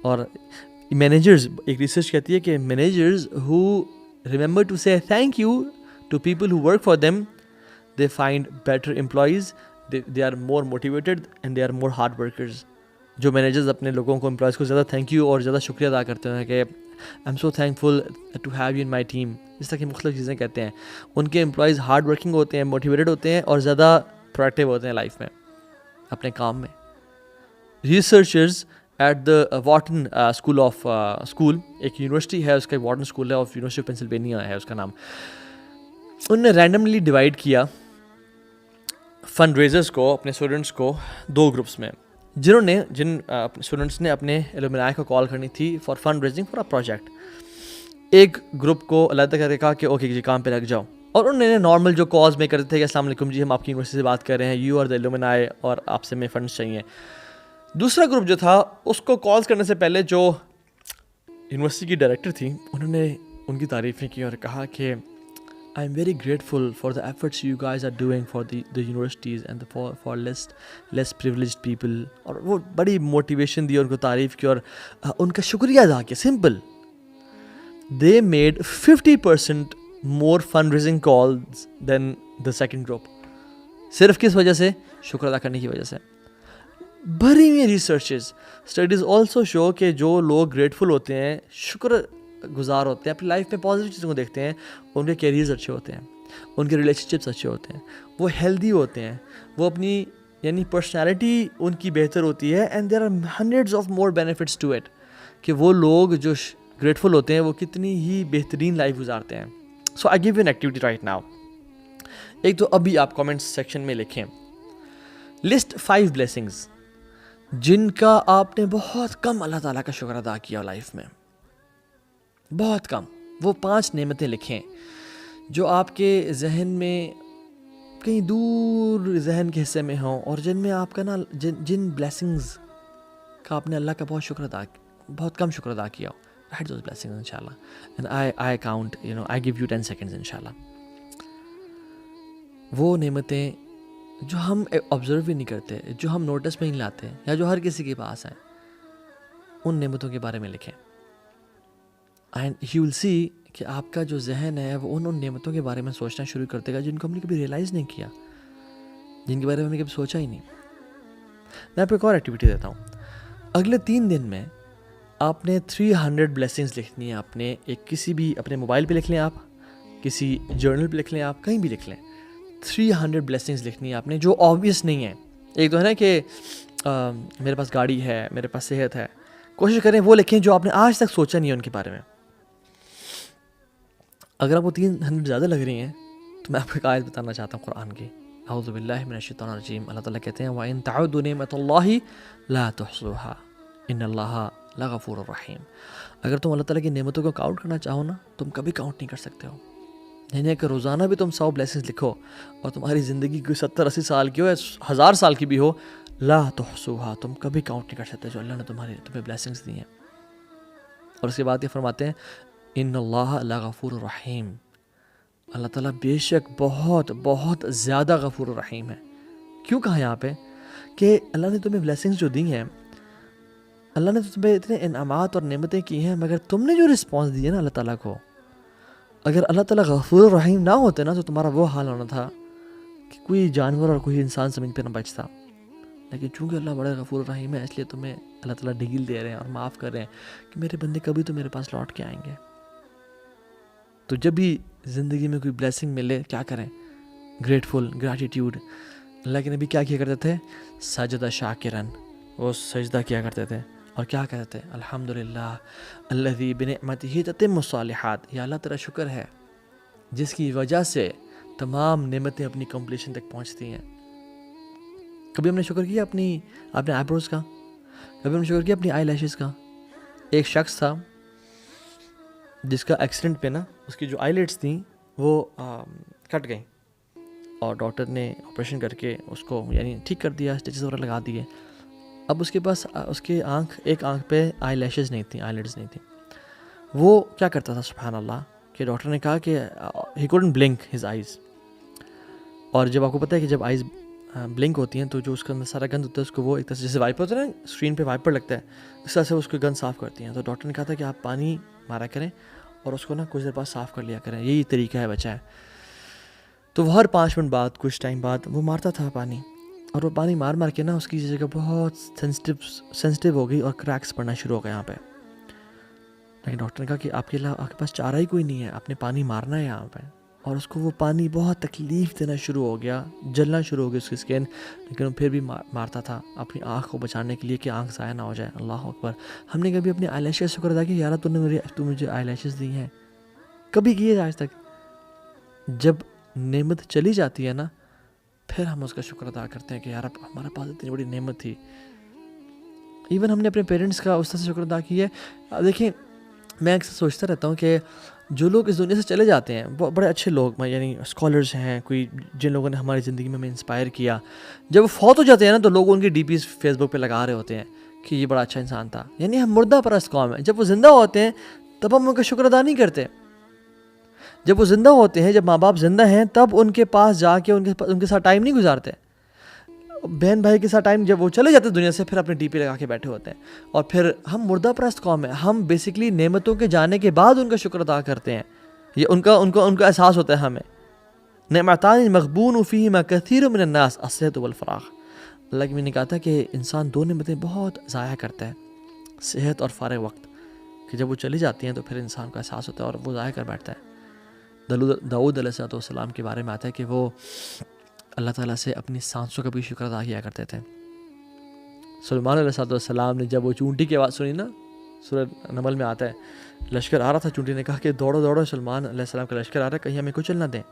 اور مینیجرز، ایک ریسرچ کہتی ہے کہ managers who remember to say thank you to people who work for them, they find better employees, they are more motivated and they are more hard workers. جو managers اپنے لوگوں کو، employees کو زیادہ تھینک یو اور زیادہ شکریہ ادا کرتے ہیں کہ I am so thankful to have you in my team, اس طرح کی مختلف چیزیں کہتے ہیں، ان کے امپلائیز ہارڈ ورکنگ ہوتے ہیں، موٹیویٹیڈ ہوتے ہیں اور زیادہ پروڈکٹیو ہوتے ہیں لائف میں، اپنے کام میں. ریسرچرز ایٹ دا واٹن اسکول، ایک یونیورسٹی ہے، اس کا واٹن اسکول ہے، آف یونیورسٹی آف پینسلوینیا ہے اس کا نام. ان نے رینڈملی ڈیوائڈ کیا فنڈ ریزرز کو، اپنے اسٹوڈنٹس کو 2 گروپس میں، جن اسٹوڈنٹس نے اپنے الومنائی کو کال کرنی تھی for fund raising for a project. ایک گروپ کو علیحدہ کر کے کہا کہ اوکے جی کام پہ لگ جاؤ، اور انہوں نے نارمل جو کالز میں کرتے تھے کہ السلام علیکم جی، ہم آپ کی یونیورسٹی سے بات کر رہے ہیں، یو آر دا الومنائی اور آپ سے ہمیں فنڈس چاہیے. دوسرا گروپ جو تھا اس کو کالز کرنے سے پہلے جو یونیورسٹی کی ڈائریکٹر تھی، انہوں نے ان کی تعریفیں کی اور کہا کہ I am very grateful for the efforts you guys are doing for the universities and for less privileged people. اور وہ بڑی موٹیویشن دی، ان کو تعریف کی اور ان کا شکریہ ادا کیا. Simple, they made 50% more fund raising calls then the second group. صرف کس وجہ سے؟ شکر ادا کرنے کی وجہ سے. بھری ہوئی ریسرچز، اسٹڈیز آلسو شو کہ جو لوگ گریٹفل ہوتے ہیں، شکر گزار ہوتے ہیں، اپنی لائف میں پازیٹیو چیزوں کو دیکھتے ہیں، ان کے کیریئرز اچھے ہوتے ہیں، ان کے ریلیشن شپس اچھے ہوتے ہیں، وہ ہیلدی ہوتے ہیں، وہ اپنی یعنی پرسنالٹی ان کی بہتر ہوتی ہے. And there are hundreds of more benefits to it, کہ وہ لوگ جو گریٹفل ہوتے ہیں وہ کتنی ہی بہترین لائف گزارتے ہیں. So I give you an activity right now. ایک تو ابھی آپ کامنٹس سیکشن میں لکھیں، لسٹ 5 بلیسنگز جن کا آپ نے بہت کم اللہ تعالیٰ کا شکر ادا کیا لائف میں، بہت کم. وہ 5 نعمتیں لکھیں جو آپ کے ذہن میں کہیں دور ذہن کے حصے میں ہوں، اور جن میں آپ کا جن بلیسنگز کا آپ نے اللہ کا بہت کم شکر ادا کیا ہو. Write those blessings inshallah, and I count, I give you 10 seconds inshallah. وہ نعمتیں جو ہم آبزرو بھی نہیں کرتے، جو ہم نوٹس میں نہیں لاتے، یا جو ہر کسی کے پاس ہیں، ان نعمتوں کے بارے میں لکھیں. اینڈ یو ول سی کہ آپ کا جو ذہن ہے وہ ان نعمتوں کے بارے میں سوچنا شروع کر دے گا جن کو ہم نے کبھی ریئلائز نہیں کیا، جن کے بارے میں ہم نے کبھی سوچا ہی نہیں. میں آپ کو ایک اور ایکٹیویٹی دیتا ہوں. اگلے 3 دن میں آپ نے 300 بلیسنگز لکھنی ہے. آپ نے کسی بھی اپنے موبائل پہ لکھ لیں، آپ کسی جرنل پہ لکھ لیں، آپ کہیں بھی لکھ لیں. 300 بلیسنگز لکھنی ہے آپ نے جو آبویس نہیں ہیں. ایک تو ہے نا کہ میرے پاس گاڑی ہے، میرے پاس صحت ہے. کوشش کریں وہ لکھیں جو آپ نے آج تک سوچا نہیں ہے ان کے بارے میں. اگر آپ کو 300 زیادہ لگ رہی ہیں تو میں آپ کو ایک آیت بتانا چاہتا ہوں قرآن کی. اعوذ باللہ من الشیطان الرجیم. اللہ تعالیٰ کہتے ہیں وَإِن تَعُدُّوا نِعْمَتَ اللَّهِ لَا تُحْصُوهَا إِنَّ اللَّهَ لَغَفُورٌ رَحِيمٌ. اگر تم اللہ تعالیٰ کی نعمتوں کو کاؤنٹ کرنا چاہو نا، تم کبھی کاؤنٹ نہیں کر سکتے ہو. یعنی کہ روزانہ بھی تم 100 بلیسنگز لکھو اور تمہاری زندگی کوئی 70-80 سال کی ہو یا 1000 سال کی بھی ہو، لا تحصوها، تم کبھی کاؤنٹ نہیں کر سکتے جو اللہ نے تمہیں بلیسنگز دی ہیں. اور اس کے بعد یہ فرماتے ہیں ان اللہ لغفور رحیم، اللہ تعالیٰ بے شک بہت بہت زیادہ غفور الرحیم ہے. کیوں کہا یہاں پہ کہ اللہ نے تمہیں بلیسنگز جو دی ہیں، اللہ نے تمہیں اتنے انعامات اور نعمتیں کی ہیں، مگر تم نے جو رسپانس دی ہے نا اللہ تعالیٰ کو، اگر اللہ تعالیٰ غفور الرحیم نہ ہوتے نا تو تمہارا وہ حال ہونا تھا کہ کوئی جانور اور کوئی انسان زمین پہ نہ بچتا. لیکن چونکہ اللہ بڑا غفور الرحیم ہے، اس لیے تمہیں اللہ تعالیٰ ڈیل دے رہے ہیں اور معاف کر رہے ہیں کہ میرے بندے کبھی تو میرے پاس لوٹ کے آئیں گے. تو جب بھی زندگی میں کوئی بلیسنگ ملے کیا کریں؟ Grateful, gratitude. اللہ کے نبی کیا کیا کرتے تھے؟ سجدہ شاکرن، وہ سجدہ کیا کرتے تھے اور کیا کہتے تھے؟ الحمدللہ الذی بنعمتہ تتم الصالحات. یا اللہ تیرا شکر ہے جس کی وجہ سے تمام نعمتیں اپنی کمپلیشن تک پہنچتی ہیں. کبھی ہم نے شکر کیا اپنے آئی بروز کا؟ کبھی ہم نے شکر کیا اپنی آئی لیشز کا؟ ایک شخص تھا جس کا ایکسیڈنٹ پہ نا اس کی جو آئی لیڈس تھیں وہ کٹ گئیں، اور ڈاکٹر نے آپریشن کر کے اس کو یعنی ٹھیک کر دیا، اسٹیچز وغیرہ لگا دیے. اب اس کے پاس اس کے ایک آنکھ پہ آئی لیشز نہیں تھیں، آئی لیڈز نہیں تھیں. وہ کیا کرتا تھا سبحان اللہ کہ ڈاکٹر نے کہا کہ he couldn't blink his eyes. اور جب آپ کو پتہ ہے کہ جب آئیز بلنک ہوتی ہیں تو جو اس کے اندر سارا گند ہوتا ہے اس کو وہ ایک طرح سے جیسے وائپر ہوتا ہے نا اسکرین پہ وائپر لگتا ہے اس طرح سے اس کو گند صاف کرتی ہیں. تو ڈاکٹر نے کہا تھا کہ آپ پانی مارا کریں اور اس کو نا کچھ دیر بعد صاف کر لیا کریں, یہی طریقہ ہے بچہ ہے. تو وہ ہر 5 منٹ بعد کچھ ٹائم بعد وہ مارتا تھا پانی, اور وہ پانی مار مار کے نا اس کی جگہ بہت سینسٹیو ہو گئی اور کریکس پڑنا شروع ہو گئے یہاں پہ. لیکن ڈاکٹر نے کہا کہ آپ کے پاس چارہ ہی کوئی نہیں ہے, آپ نے پانی مارنا ہے یہاں پہ. اور اس کو وہ پانی بہت تکلیف دینا شروع ہو گیا, جلنا شروع ہو گئی اس کی اسکن, لیکن وہ پھر بھی مارتا تھا اپنی آنکھ کو بچانے کے لیے کہ آنکھ ضائع نہ ہو جائے. اللہ اکبر. ہم نے کبھی اپنے آئی لیشز شکر ادا کیا, یار تو مجھے آئی لیشز دی ہیں, کبھی کیے آج تک؟ جب نعمت چلی جاتی ہے نا پھر ہم اس کا شکر ادا کرتے ہیں کہ یار ہمارے پاس اتنی بڑی نعمت تھی. ایون ہم نے اپنے پیرنٹس کا اس طرح سے شکر ادا کیا ہے. دیکھیں میں اکثر سوچتا رہتا ہوں کہ جو لوگ اس دنیا سے چلے جاتے ہیں وہ بڑے اچھے لوگ, یعنی اسکالرز ہیں, کوئی جن لوگوں نے ہماری زندگی میں ہمیں انسپائر کیا, جب وہ فوت ہو جاتے ہیں نا تو لوگ ان کی ڈی پیز فیس بک پہ لگا رہے ہوتے ہیں کہ یہ بڑا اچھا انسان تھا. یعنی ہم مردہ پرست قوم ہیں. جب وہ زندہ ہوتے ہیں تب ہم ان کا شکر ادا نہیں کرتے. جب وہ زندہ ہوتے ہیں, جب ماں باپ زندہ ہیں, تب ان کے پاس جا کے ان کے ساتھ ٹائم نہیں گزارتے. بہن بھائی کے ساتھ ٹائم, جب وہ چلے جاتے ہیں دنیا سے, پھر اپنے ڈی پی لگا کے بیٹھے ہوتے ہیں. اور پھر ہم مردہ پرست قوم ہیں. ہم بیسکلی نعمتوں کے جانے کے بعد ان کا شکر ادا کرتے ہیں. یہ ان کا احساس ہوتا ہے ہمیں. نعمتان مغبون فیہما کثیر من الناس الصحۃ والفراغ. اللہ کی میں نے کہا تھا کہ انسان 2 نعمتیں بہت ضائع کرتا ہے, صحت اور فارغ وقت, کہ جب وہ چلی جاتی ہیں تو پھر انسان کا احساس ہوتا ہے اور وہ ضائع کر بیٹھتا ہے. داؤد علیہ السلام کے بارے میں آتا ہے کہ وہ اللہ تعالیٰ سے اپنی سانسوں کا بھی شکر ادا کیا کرتے تھے. سلیمان علیہ السلام نے جب وہ چونٹی کی آواز سنی نا, سورہ نمل میں آتا ہے, لشکر آ رہا تھا, چونٹی نے کہا کہ دوڑو دوڑو, سلیمان علیہ السلام کا لشکر آ رہا ہے, کہیں ہمیں کچل نہ دیں.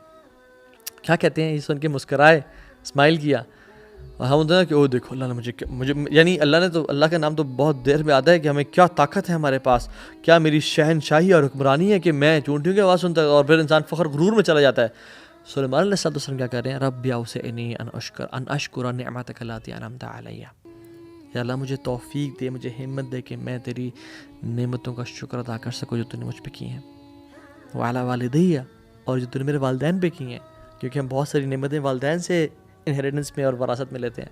کیا کہتے ہیں, یہ سن کے مسکرائے, اسمائل کیا. اور ہم ہوتے ہیں کہ او دیکھو اللہ نے مجھے یعنی اللہ کا نام تو بہت دیر میں آتا ہے کہ ہمیں کیا طاقت ہے ہمارے پاس, کیا میری شہنشاہی اور حکمرانی ہے کہ میں چونٹیوں کی آواز سنتا ہے. اور پھر انسان فخر غرور میں چلا جاتا ہے. سلیمان علیہ السلام کیا کر رہے ہیں, رب اوزعنی ان اشکر نعمتک اللاتی انعمت علی. یا اللہ مجھے توفیق دے, مجھے ہمت دے کہ میں تیری نعمتوں کا شکر ادا کر سکوں جو تو نے مجھ پہ کی ہیں. وعلی والدی, اور جو تو نے میرے والدین پہ کی ہیں, کیونکہ ہم بہت ساری نعمتیں والدین سے انہیریٹنس میں اور وراثت میں لیتے ہیں.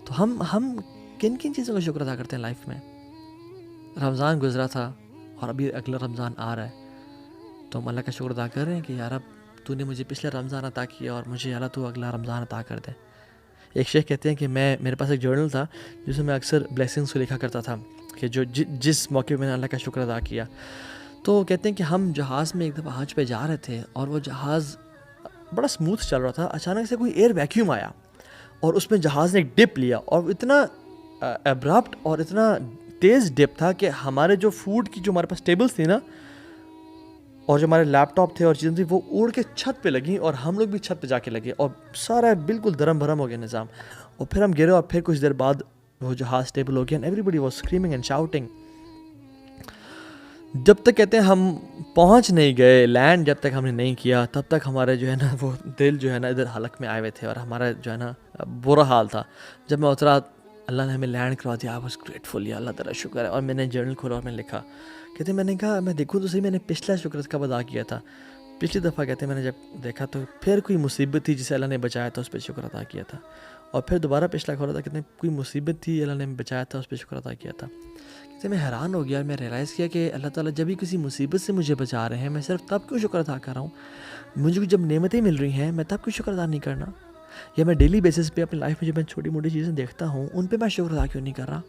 تو ہم کن کن چیزوں کا شکر ادا کرتے ہیں لائف میں. رمضان گزرا تھا اور ابھی اگلا رمضان آ رہا ہے, تو ہم اللہ کا شکر ادا کر رہے ہیں کہ یار اب تو نے مجھے پچھلا رمضان عطا کیا اور مجھے اللہ تو اگلا رمضان عطا کر دے. ایک شیخ کہتے ہیں کہ میرے پاس ایک جرنل تھا جس میں اکثر بلیسنگس کو لکھا کرتا تھا کہ جو جس موقع پہ میں نے اللہ کا شکر ادا کیا. تو کہتے ہیں کہ ہم جہاز میں ایک دفعہ حج پہ جا رہے تھے اور وہ جہاز بڑا سموتھ چل رہا تھا. اچانک سے کوئی ایئر ویکیوم آیا اور اس میں جہاز نے ایک ڈپ لیا, اور اتنا ابرپٹ اور اتنا تیز ڈپ تھا کہ ہمارے جو فوڈ کی جو ہمارے پاس ٹیبلز تھی نا, اور جو ہمارے لیپ ٹاپ تھے اور چیزیں تھیں, وہ اڑ کے چھت پہ لگیں اور ہم لوگ بھی چھت پہ جا کے لگے, اور سارا بالکل درم بھرم ہو گیا نظام. اور پھر ہم گرے اور پھر کچھ دیر بعد وہ جہاز اسٹیبل ہو گیا. Everybody was screaming and shouting. جب تک کہتے ہیں ہم پہنچ نہیں گئے لینڈ, جب تک ہم نے نہیں کیا, تب تک ہمارے جو ہے نا وہ دل جو ہے نا ادھر حلق میں آئے ہوئے تھے اور ہمارا جو ہے نا برا حال تھا. جب میں اترا, اللہ نے ہمیں لینڈ کروا دیا, آئی واز گریٹفل, یا اللہ تعالیٰ شکر ہے. اور میں نے جرنل کھولا اور میں نے لکھا, کہتے ہیں میں نے کہا میں دیکھوں تو صحیح, میں نے پچھلا شکر کب ادا کیا تھا. پچھلی دفعہ کہتے ہیں میں نے جب دیکھا تو پھر کوئی مصیبت تھی جسے اللہ نے بچایا تھا, اس پہ شکر ادا کیا تھا. اور پھر دوبارہ پچھلا کھولا تھا, کہتے ہیں کوئی مصیبت تھی اللہ نے بچایا تھا, اس پہ شکر ادا کیا تھا. کہتے ہیں میں حیران ہو گیا اور میں ریئلائز کیا کہ اللہ تعالیٰ جب بھی کسی مصیبت سے مجھے بچا رہے ہیں, میں صرف تب کیوں شکر ادا کر رہا ہوں. مجھے جب نعمتیں مل رہی ہیں میں تب کیوں شکر ادا نہیں کرنا. یا میں ڈیلی بیسس پہ اپنی لائف میں جب میں چھوٹی موٹی چیزیں دیکھتا ہوں ان پہ میں شکر ادا کیوں نہیں کر رہا.